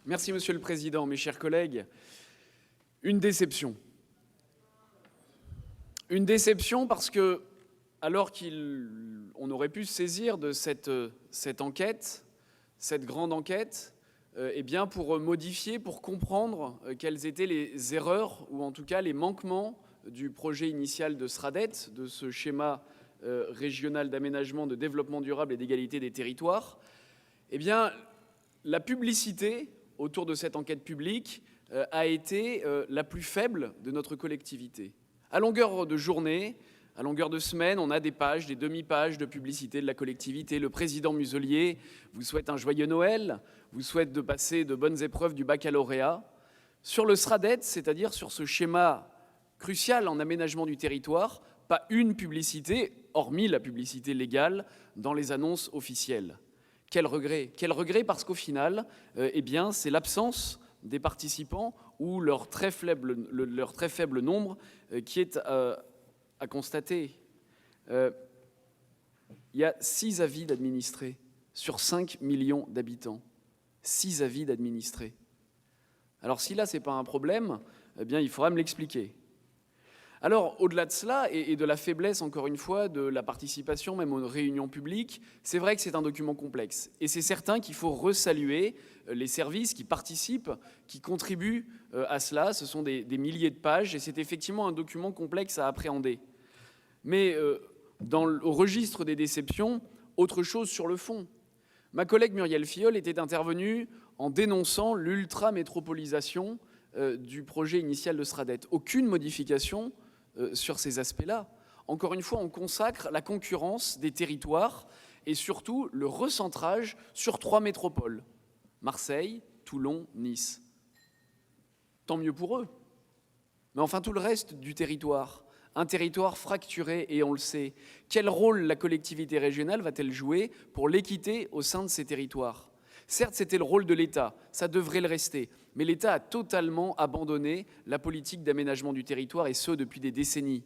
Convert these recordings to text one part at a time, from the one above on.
Merci Monsieur le Président, mes chers collègues. Une déception. Une déception parce que, alors qu'on aurait pu se saisir de cette enquête, cette grande enquête, eh bien pour modifier, pour comprendre quelles étaient les erreurs ou en tout cas les manquements du projet initial de SRADET, de ce schéma régional d'aménagement, de développement durable et d'égalité des territoires, eh bien la publicité autour de cette enquête publique a été la plus faible de notre collectivité. À longueur de journée, à longueur de semaine, on a des pages, des demi-pages de publicité de la collectivité. Le président Muselier vous souhaite un joyeux Noël, vous souhaite de passer de bonnes épreuves du baccalauréat. Sur le SRADET, c'est-à-dire sur ce schéma crucial en aménagement du territoire, pas une publicité, hormis la publicité légale, dans les annonces officielles. Quel regret parce qu'au final, eh bien, c'est l'absence des participants ou leur très faible nombre qui est à constater. Il y a 6 avis d'administrés sur 5 millions d'habitants. 6 avis d'administrés. Alors si là, ce n'est pas un problème, eh bien, il faudra me l'expliquer. Alors, au-delà de cela, et de la faiblesse, encore une fois, de la participation, même aux réunions publiques, c'est vrai que c'est un document complexe. Et c'est certain qu'il faut resaluer les services qui participent, qui contribuent à cela. Ce sont des milliers de pages, et c'est effectivement un document complexe à appréhender. Mais au registre des déceptions, autre chose sur le fond. Ma collègue Muriel Filleul était intervenue en dénonçant l'ultra-métropolisation du projet initial de SRADET. Aucune modification sur ces aspects-là. Encore une fois, on consacre la concurrence des territoires et surtout le recentrage sur 3 métropoles, Marseille, Toulon, Nice. Tant mieux pour eux. Mais enfin, tout le reste du territoire, un territoire fracturé, et on le sait. Quel rôle la collectivité régionale va-t-elle jouer pour l'équité au sein de ces territoires ? Certes, c'était le rôle de l'État, ça devrait le rester, mais l'État a totalement abandonné la politique d'aménagement du territoire, et ce, depuis des décennies.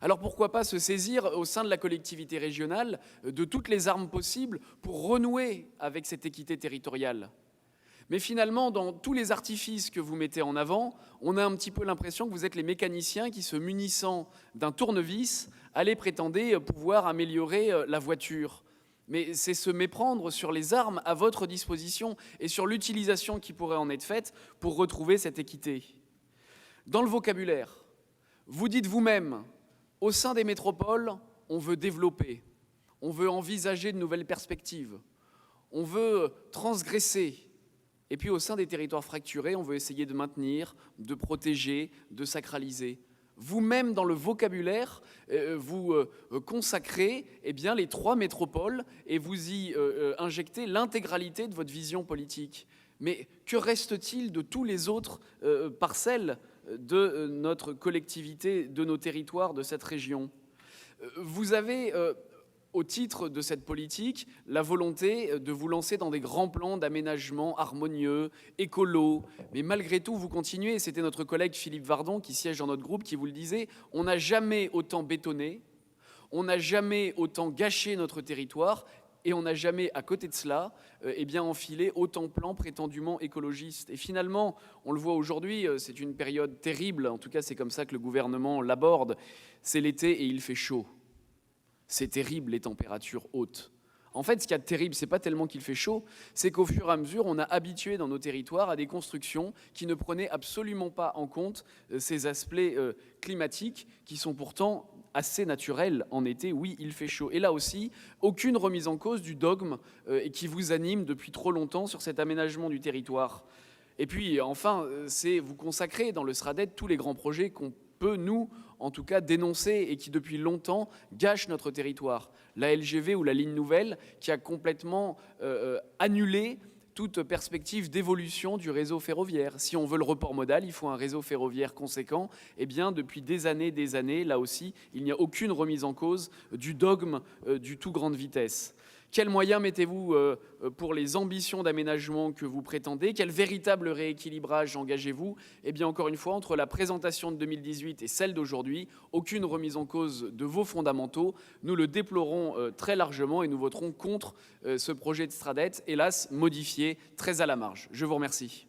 Alors pourquoi pas se saisir au sein de la collectivité régionale de toutes les armes possibles pour renouer avec cette équité territoriale ? Mais finalement, dans tous les artifices que vous mettez en avant, on a un petit peu l'impression que vous êtes les mécaniciens qui, se munissant d'un tournevis, allaient prétendre pouvoir améliorer la voiture. Mais c'est se méprendre sur les armes à votre disposition et sur l'utilisation qui pourrait en être faite pour retrouver cette équité. Dans le vocabulaire, vous dites vous-même, au sein des métropoles, on veut développer, on veut envisager de nouvelles perspectives, on veut transgresser. Et puis au sein des territoires fracturés, on veut essayer de maintenir, de protéger, de sacraliser. Vous-même, dans le vocabulaire, vous consacrez bien, les 3 métropoles et vous y injectez l'intégralité de votre vision politique. Mais que reste-t-il de tous les autres parcelles de notre collectivité, de nos territoires, de cette région ? Vous avez, au titre de cette politique, la volonté de vous lancer dans des grands plans d'aménagement harmonieux, écolo. Mais malgré tout, vous continuez, et c'était notre collègue Philippe Vardon, qui siège dans notre groupe, qui vous le disait, on n'a jamais autant bétonné, on n'a jamais autant gâché notre territoire, et on n'a jamais, à côté de cela, enfilé autant de plans prétendument écologistes. Et finalement, on le voit aujourd'hui, c'est une période terrible, en tout cas c'est comme ça que le gouvernement l'aborde, c'est l'été et il fait chaud. C'est terrible, les températures hautes. En fait, ce qu'il y a de terrible, ce n'est pas tellement qu'il fait chaud, c'est qu'au fur et à mesure, on a habitué dans nos territoires à des constructions qui ne prenaient absolument pas en compte ces aspects climatiques qui sont pourtant assez naturels en été. Oui, il fait chaud. Et là aussi, aucune remise en cause du dogme qui vous anime depuis trop longtemps sur cet aménagement du territoire. Et puis, enfin, c'est vous consacrer dans le SRADET tous les grands projets qu'on peut, nous, en tout cas, dénoncer et qui, depuis longtemps, gâchent notre territoire. La LGV ou la ligne nouvelle qui a complètement annulé toute perspective d'évolution du réseau ferroviaire. Si on veut le report modal, il faut un réseau ferroviaire conséquent. Eh bien, depuis des années, là aussi, il n'y a aucune remise en cause du dogme du tout grande vitesse. Quels moyens mettez-vous pour les ambitions d'aménagement que vous prétendez? Quel véritable rééquilibrage engagez-vous? Eh bien, encore une fois, entre la présentation de 2018 et celle d'aujourd'hui, aucune remise en cause de vos fondamentaux. Nous le déplorons très largement et nous voterons contre ce projet de Stradette, hélas modifié très à la marge. Je vous remercie.